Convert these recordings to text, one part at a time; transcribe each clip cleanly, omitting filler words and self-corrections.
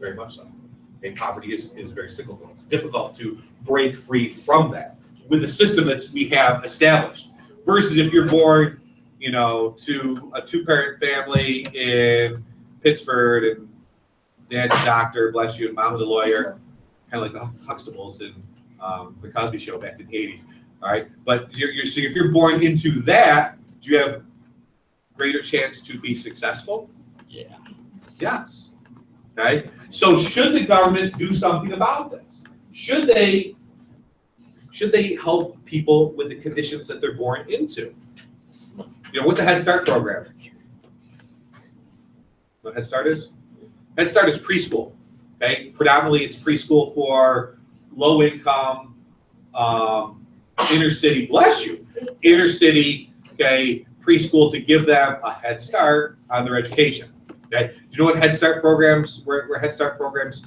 very much so. Okay, poverty is very cyclical. It's difficult to break free from that with the system that we have established. Versus if you're born, you know, to a two-parent family in Pittsford and dad's a doctor, bless you, and mom's a lawyer, kind of like the Huxtables in the Cosby Show back in the 80s. All right, but so if you're born into that, do you have greater chance to be successful? Yeah. Yes. Okay. So should the government do something about this? Should they help people with the conditions that they're born into? You know, what's the Head Start program? What Head Start is? Head Start is preschool. Okay. Predominantly, it's preschool for low income, inner city. Bless you. Inner city. Okay. Preschool to give them a head start on their education. Okay. Do you know what Head Start programs, where Head Start programs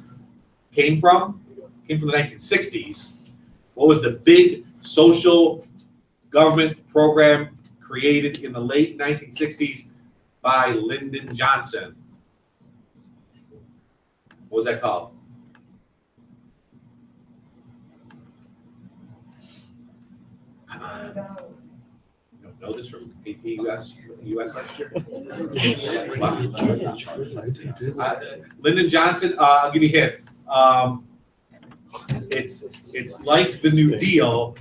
came from? Came from the 1960s. What was the big social government program created in the late 1960s by Lyndon Johnson? What was that called? You don't know this from AP US last year? Lyndon Johnson, I'll give you a hint. It's like the New Deal.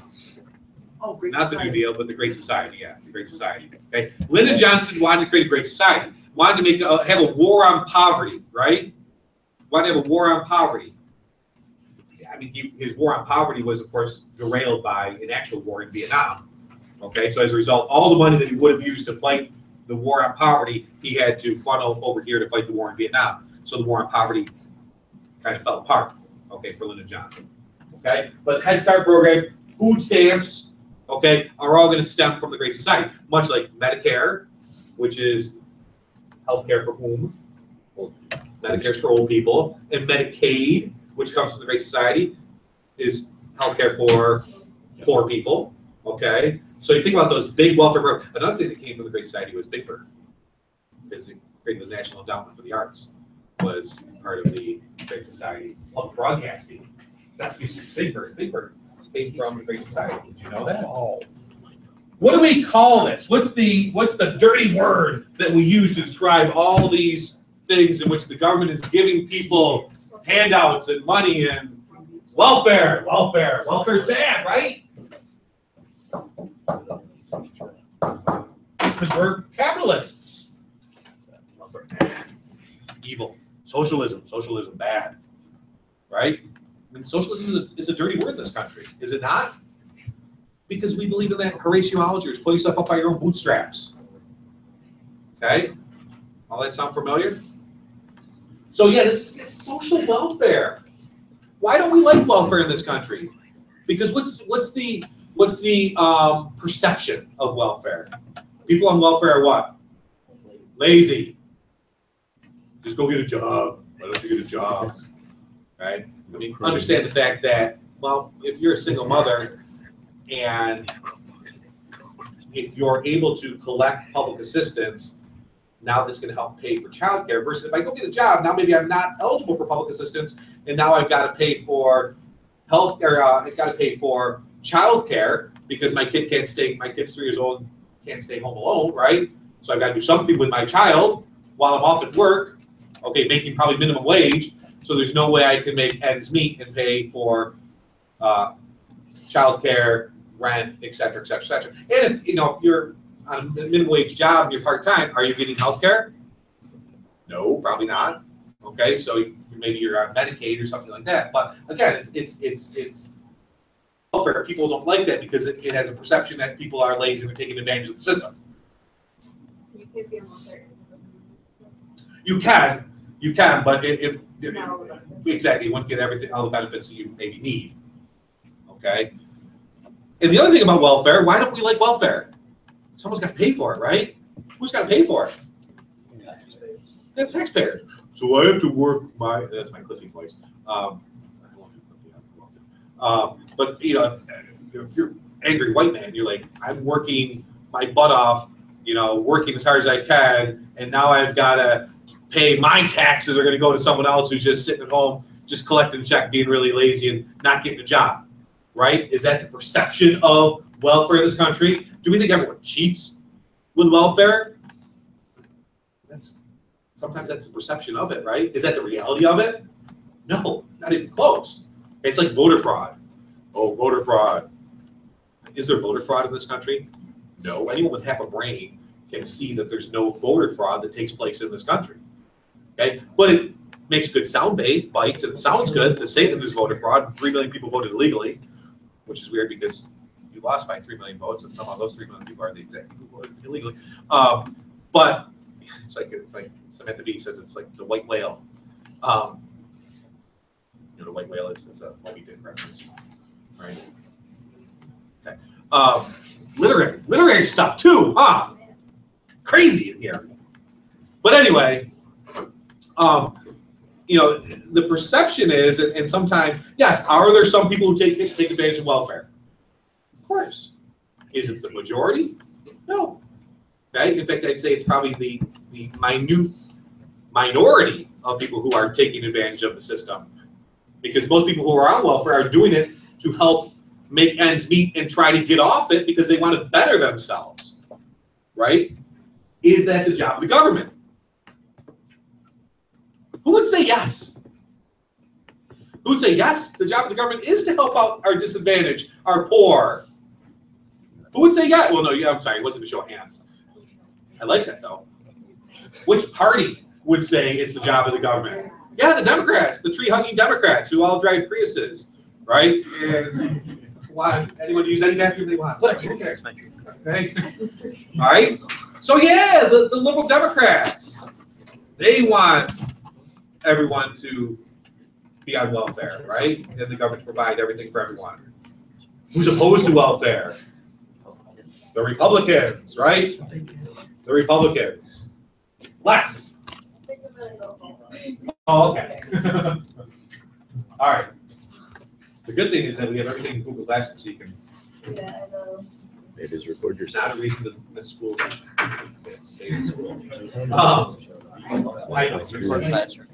Oh, Great Not the New Society. Deal, but the Great Society. Yeah, the Great Society. Okay, Lyndon Johnson wanted to create a Great Society. Wanted to make have a war on poverty, right? Wanted to have a war on poverty. I mean, his war on poverty was, of course, derailed by an actual war in Vietnam. Okay, so as a result, all the money that he would have used to fight the war on poverty, he had to funnel over here to fight the war in Vietnam. So the war on poverty kind of fell apart. Okay, for Lyndon Johnson. Okay, but Head Start program, food stamps, okay, are all going to stem from the Great Society, much like Medicare, which is healthcare for whom? Medicare is for old people, and Medicaid, which comes from the Great Society, is healthcare for poor people. Okay, so you think about those big welfare programs. Another thing that came from the Great Society was Big Bird, because it created the National Endowment for the Arts, was part of the Great Society. Public broadcasting. Big Bird came from the Great Society. Did you know that? Oh. What do we call this? What's the dirty word that we use to describe all these things in which the government is giving people handouts and money and welfare? Welfare's bad, right? Because we're capitalists. Welfare bad. Evil. Socialism bad. Right? I mean, socialism is a dirty word in this country, is it not? Because we believe in that Horatio Alger's pull yourself up by your own bootstraps. Okay? All that sound familiar? So yeah, this is social welfare. Why don't we like welfare in this country? Because what's the perception of welfare? People on welfare are what? Lazy. Just go get a job. Why don't you get a job? Right? I mean, understand the fact that, well, if you're a single mother and if you're able to collect public assistance, now that's going to help pay for childcare. Versus if I go get a job, now maybe I'm not eligible for public assistance, and now I've got to pay for health, or I've got to pay for childcare because my kid can't stay. My kid's 3 years old, can't stay home alone, right? So I've got to do something with my child while I'm off at work. Okay, making probably minimum wage. So there's no way I can make ends meet and pay for childcare, rent, et cetera, et cetera, et cetera. And if you're on a minimum wage job and you're part-time, are you getting health care? No, probably not. Okay, so maybe you're on Medicaid or something like that. But again, it's welfare. People don't like that because it has a perception that people are lazy and they're taking advantage of the system. You can't be on welfare. You can, but Not all the benefits. exactly, you wouldn't get all the benefits that you maybe need. Okay? And the other thing about welfare, why don't we like welfare? Someone's got to pay for it, right? Who's got to pay for it? The taxpayers. So I have to work that's my Cliffy voice. But if you're an angry white man, you're like, I'm working my butt off, working as hard as I can, and now I've got to pay my taxes are going to go to someone else who's just sitting at home, just collecting a check, being really lazy and not getting a job, right? Is that the perception of welfare in this country? Do we think everyone cheats with welfare? Sometimes that's the perception of it, right? Is that the reality of it? No, not even close. It's like voter fraud. Oh, voter fraud. Is there voter fraud in this country? No. Anyone with half a brain can see that there's no voter fraud that takes place in this country. Okay, but it makes good sound bites, and it sounds good to say that there's voter fraud. 3 million people voted illegally, which is weird because you lost by 3 million votes, and somehow those 3 million people are the exact people who voted illegally. But it's like Samantha Bee says, it's like the white whale. You know, the white whale is, it's a Moby Dick reference, right? Okay. Literary stuff too, huh? Crazy in here. But anyway, you know, the perception is, and sometimes, yes, are there some people who take advantage of welfare? Of course. Is it the majority? No. Okay. In fact, I'd say it's probably the minute minority of people who are taking advantage of the system, because most people who are on welfare are doing it to help make ends meet and try to get off it because they want to better themselves, right? Is that the job of the government? Who would say yes? Who would say yes? The job of the government is to help out our disadvantaged, our poor. Who would say yes? Well, no, yeah, I'm sorry, it wasn't a show of hands. I like that though. Which party would say it's the job of the government? Yeah, the Democrats, the tree-hugging Democrats who all drive Priuses, right? And why anyone use any bathroom they want? Okay. Thanks. All right. So yeah, the liberal Democrats, they want everyone to be on welfare, right? And the government to provide everything for everyone. Who's opposed to welfare? The Republicans, right? The Republicans. Lex. Oh, okay. All right. The good thing is that we have everything in Google Classroom, so you can. Yeah, I know. Maybe just record There's yourself. not a reason to miss school. Stay in school. Record classroom.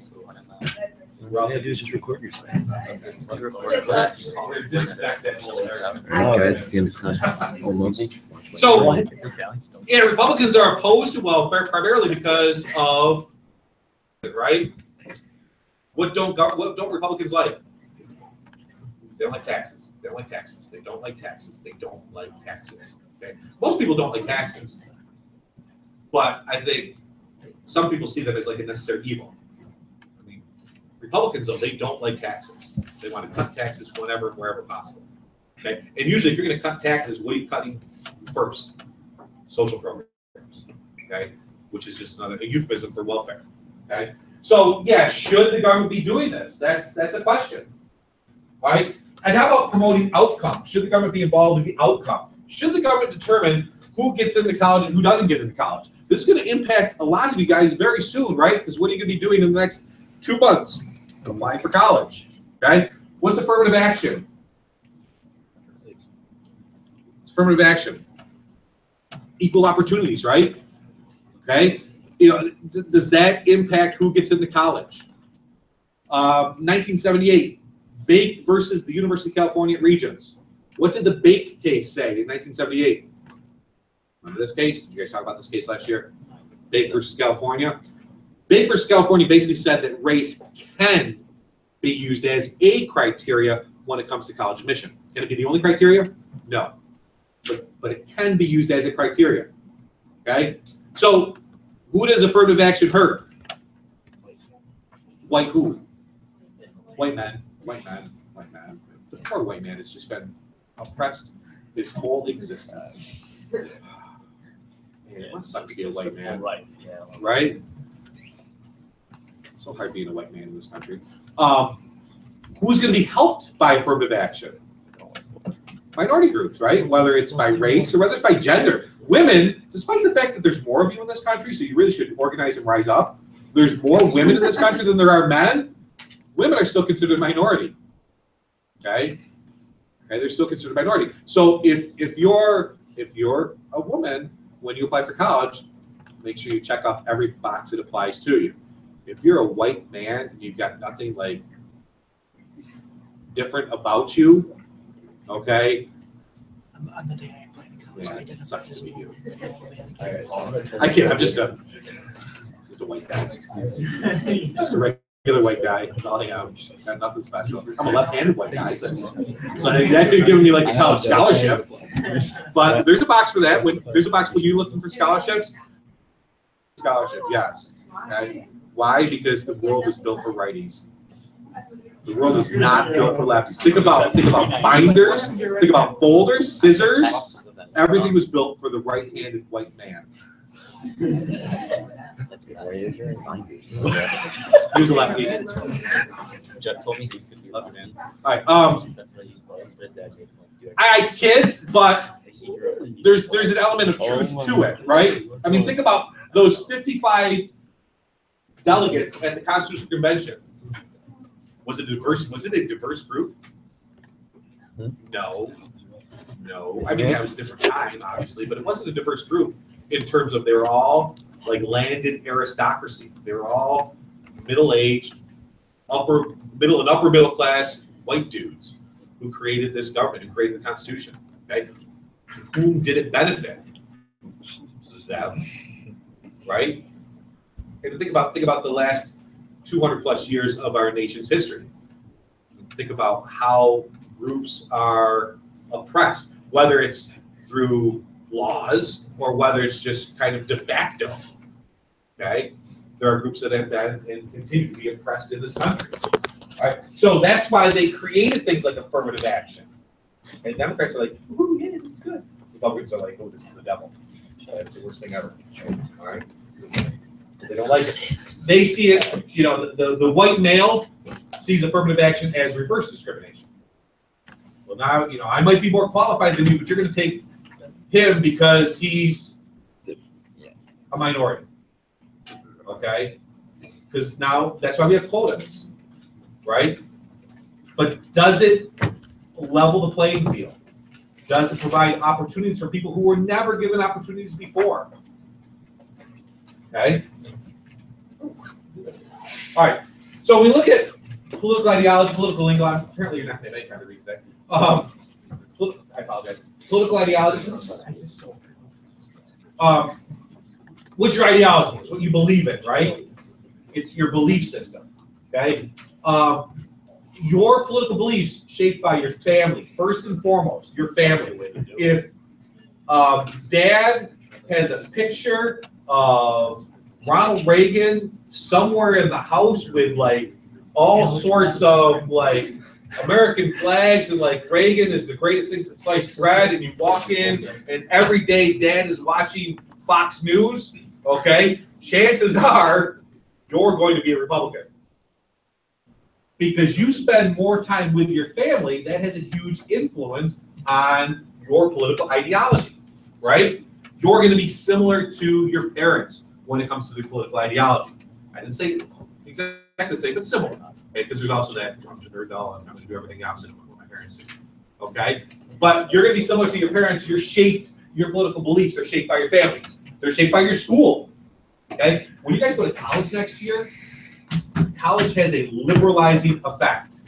All you have to do is just record yourself. Record class. Alright guys, it's the end of class. Almost. So, yeah, Republicans are opposed to welfare primarily because of, right? What don't Republicans like? They don't like taxes. They don't like taxes. They don't like taxes. They don't like taxes. Okay, most people don't like taxes, but I think some people see them as like a necessary evil. I mean, Republicans though, they don't like taxes. They want to cut taxes whenever and wherever possible. Okay, and usually if you're going to cut taxes, what are you cutting first? Social programs. Okay, which is just another euphemism for welfare. Okay, so yeah, should the government be doing this? That's a question, right? And how about promoting outcome? Should the government be involved in the outcome? Should the government determine who gets into college and who doesn't get into college? This is going to impact a lot of you guys very soon, right? Because what are you going to be doing in the next 2 months? Applying for college, okay? What's affirmative action? It's affirmative action. Equal opportunities, right? Okay? You know, does that impact who gets into college? 1978. Bake versus the University of California at Regents. What did the Bake case say in 1978? Remember this case? Did you guys talk about this case last year? Bake versus California. Bake versus California basically said that race can be used as a criteria when it comes to college admission. Can it be the only criteria? No. But it can be used as a criteria. Okay? So who does affirmative action hurt? White who? White men. White man, white man. The poor white man has just been oppressed his whole existence. Man, it must suck to be a white man, right? It's so hard being a white man in this country. Who's going to be helped by affirmative action? Minority groups, right? Whether it's by race or whether it's by gender. Women, despite the fact that there's more of you in this country, so you really should organize and rise up. There's more women in this country than there are men. Women are still considered a minority. Okay, they're still considered a minority. So if you're a woman, when you apply for college, make sure you check off every box that applies to you. if you're a white man and you've got nothing like different about you, okay? On the day I applied to college, Yeah, I it did sucks to be you. a I can't. I'm just a white guy. Just a regular white guy. That's all I am. Got nothing special. I'm a left-handed white guy. So that could have given me like a college scholarship. But there's a box for that. There's a box when you're looking for scholarships. Scholarship, yes. Okay. Why? Because the world is built for righties. The world is not built for lefties. Think about binders. Think about folders, scissors. Everything was built for the right-handed white man. He was a lefty. Jeff told me he was going to be Lefty man. All right. That's what he was. His dad made him do it. I kid, but there's an element of truth to it, right? I mean, think about those 55 delegates at the Constitutional Convention. Was it diverse? Was it a diverse group? No. I mean, that was a different time, obviously, but it wasn't a diverse group in terms of they were all like landed aristocracy. They were all middle-aged, upper middle class white dudes who created this government, who created the Constitution. Okay, to whom did it benefit? Them, right? And think about the last 200 plus years of our nation's history. Think about how groups are oppressed, whether it's through laws or whether it's just kind of de facto. Okay, there are groups that have been and continue to be oppressed in this country. All right, so that's why they created things like affirmative action. And Democrats are like, "Ooh, yeah, it's good." Republicans are like, "Oh, this is the devil. It's the worst thing ever." All right, they don't like it. They see it. You know, the white male sees affirmative action as reverse discrimination. Well, now, you know, I might be more qualified than you, but you're going to take him because he's a minority. Okay? Because now that's why we have quotas, right? But does it level the playing field? Does it provide opportunities for people who were never given opportunities before? Okay? All right. So we look at political ideology, political lingo. Apparently you're not going to have any time to read today. I apologize. Political ideology. What's your ideology? It's what you believe in, right? It's your belief system. Okay. Your political beliefs shaped by your family, first and foremost, your family. If dad has a picture of Ronald Reagan somewhere in the house with like all sorts of like American flags and like Reagan is the greatest thing since sliced bread, and you walk in and every day dad is watching Fox News, okay, chances are you're going to be a Republican. Because you spend more time with your family, that has a huge influence on your political ideology, right? You're going to be similar to your parents when it comes to their political ideology. I didn't say exactly the same, but similar. Okay, because there's also that I'm just very dull and I'm going to do everything opposite of what my parents do. Okay, but you're going to be similar to your parents. You're shaped. Your political beliefs are shaped by your family. They're shaped by your school. Okay, when you guys go to college next year, college has a liberalizing effect.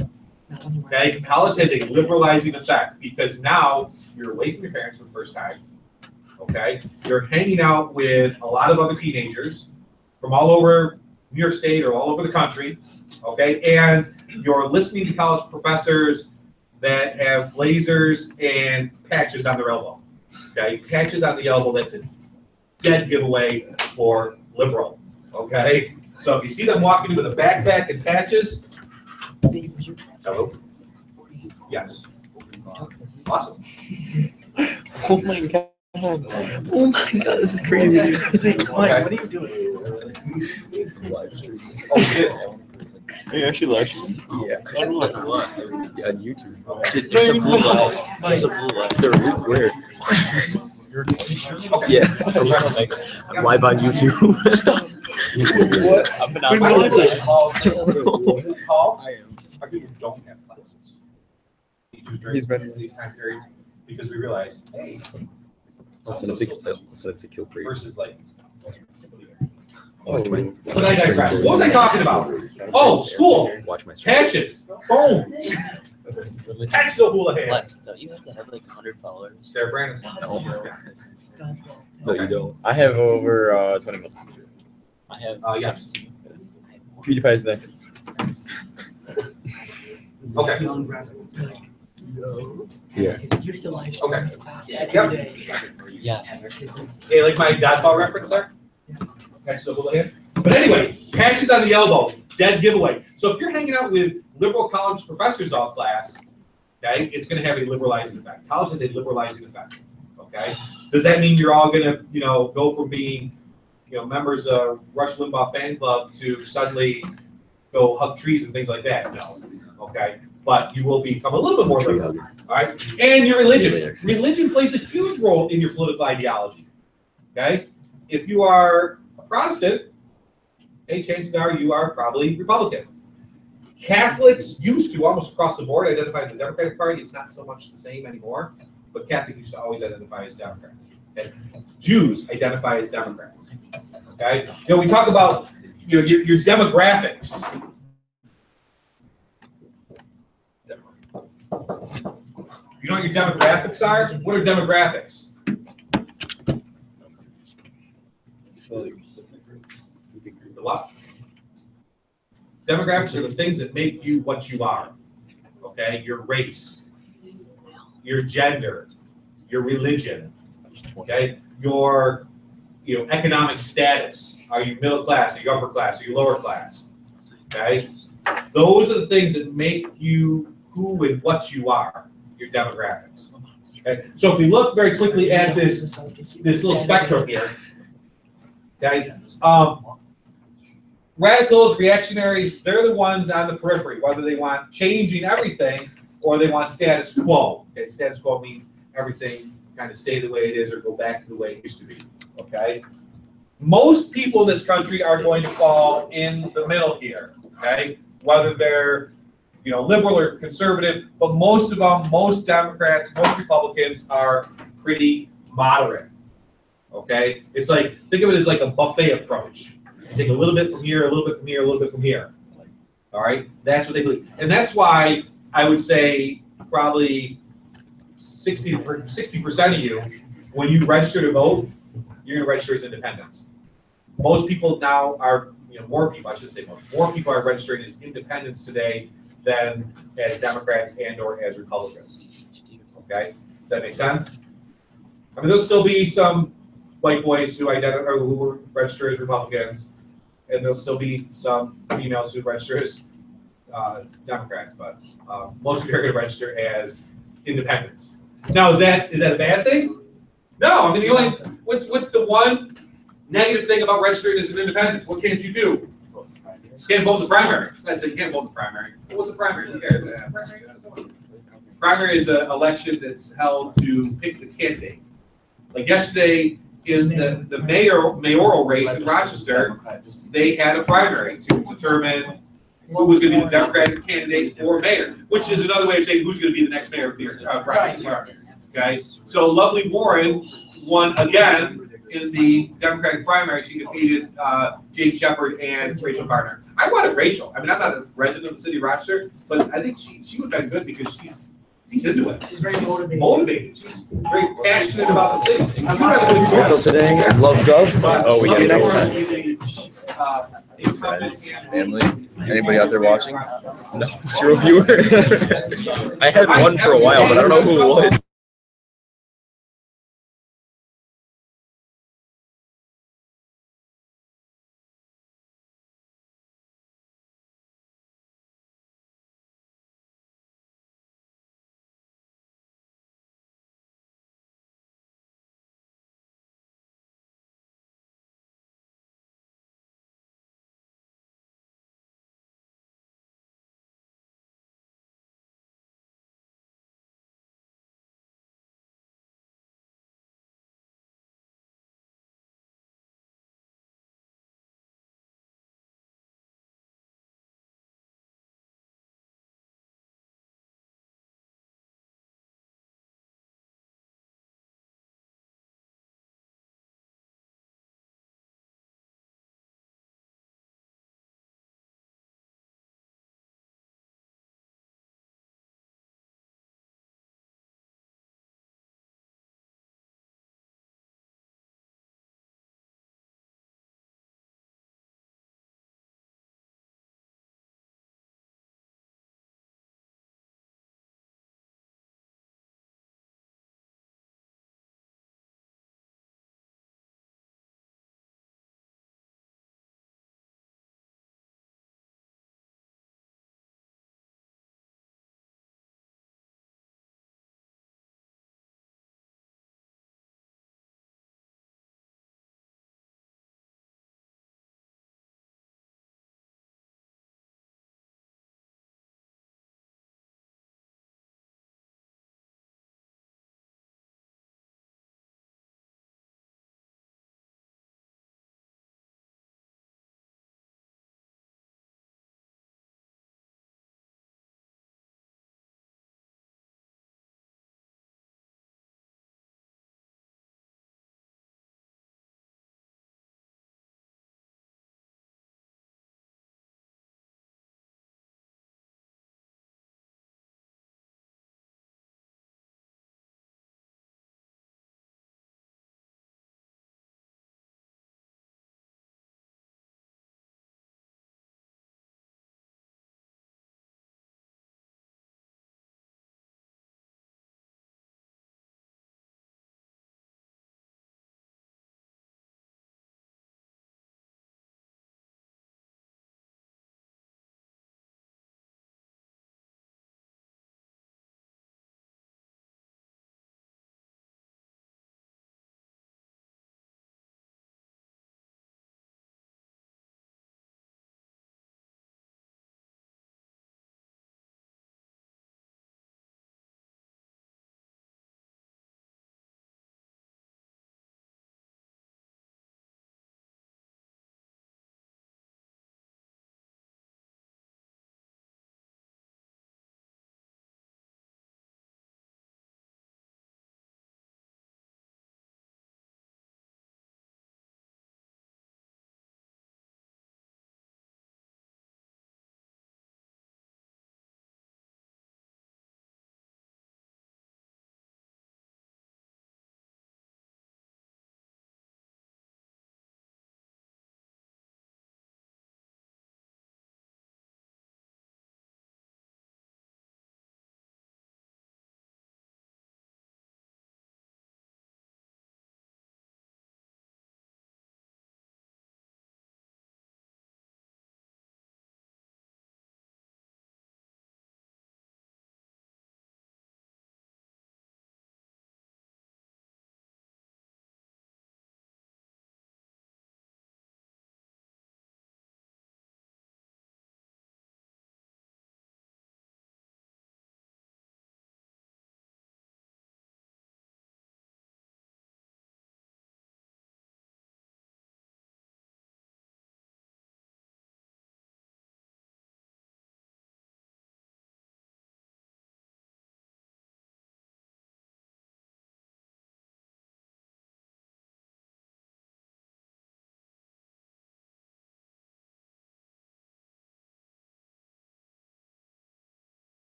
Okay, college has a liberalizing effect because now you're away from your parents for the first time. Okay, you're hanging out with a lot of other teenagers from all over New York State or all over the country. Okay, and you're listening to college professors that have lasers and patches on their elbow. Okay, patches on the elbow, that's a dead giveaway for liberal. Okay, so if you see them walking with a backpack and patches, hello? Yes. Awesome. Oh my god. Oh my god, this is crazy. Mike, what are you doing? Oh, you did? Are you actually live? Yeah. On what? Yeah, on YouTube. There's a blue light. There's a blue light. There is where? Yeah. I'm live on YouTube. Stop. What? I've been Who's outside. Call? I am. Our people don't have classes. He's been these time periods because we realized, hey, also it's a kill break. versus like But I digress. What was I talking about? Oh, school. Watch my screen. Patches. Boom. Patch the hula hand. Like, don't you have to have like 100 followers? Sarah Brandis. No, you don't. I have over 20 minutes. I have. Yes. PewDiePie's next. Okay. Yeah. You're the live stream Okay. this class Yep. every day. Yeah. Hey, like my dodgeball reference there? Patch the hula hand. But anyway, patches on the elbow. Dead giveaway. So if you're hanging out with liberal college professors all class, okay, it's going to have a liberalizing effect. College has a liberalizing effect. Okay. Does that mean you're all going to, go from being, members of Rush Limbaugh fan club to suddenly go hug trees and things like that? No. Okay. But you will become a little bit more liberal. All right. And your religion. Religion plays a huge role in your political ideology. Okay. If you are a Protestant, hey, chances are you are probably Republican. Catholics used to, almost across the board, identify as the Democratic Party. It's not so much the same anymore, but Catholics used to always identify as Democrats. Okay? Jews identify as Democrats. Okay? We talk about your demographics. You know what your demographics are? What are demographics? The what? Demographics are the things that make you what you are. Okay? Your race, your gender, your religion, okay? Your economic status. Are you middle class? Are you upper class? Are you lower class? Okay? Those are the things that make you who and what you are, your demographics. Okay? So if we look very quickly at this little spectrum here, okay? Radicals, reactionaries, they're the ones on the periphery, whether they want changing everything or they want status quo. Okay, status quo means everything kind of stay the way it is or go back to the way it used to be. Okay? Most people in this country are going to fall in the middle here. Okay? Whether they're liberal or conservative, but most of them, most Democrats, most Republicans are pretty moderate. Okay? It's like, think of it as like a buffet approach. You take a little bit from here, a little bit from here, a little bit from here. All right? That's what they believe. And that's why I would say probably 60% of you, when you register to vote, you're going to register as independents. Most people now are, more people, I shouldn't say most, more people are registering as independents today than as Democrats and or as Republicans. Okay? Does that make sense? I mean, there'll still be some white boys who identify or who register as Republicans, and there'll still be some females who register as Democrats, but most of you are going to register as independents. Now, is that a bad thing? No. I mean, the only what's the one negative thing about registering as an independent? What can't you do? You can't vote in the primary. That's it. You can't vote in the primary. What's a primary? Who cares? Primary is an election that's held to pick the candidate. Like yesterday in the mayoral race in Rochester, they had a primary to determine who was going to be the Democratic candidate for mayor, which is another way of saying who's going to be the next mayor of Rochester. Okay, so Lovely Warren won again in the Democratic primary. She defeated James Shepard and Rachel Gardner. I wanted Rachel. I mean, I'm not a resident of the city of Rochester, but I think she would have been good because she's into it. She's very motivated. She's very passionate about the city. So today, Love Gov. Oh, we see you next time. Friends, family. Anybody out there watching? No, 0 viewers. I had one for a while, but I don't know who it was.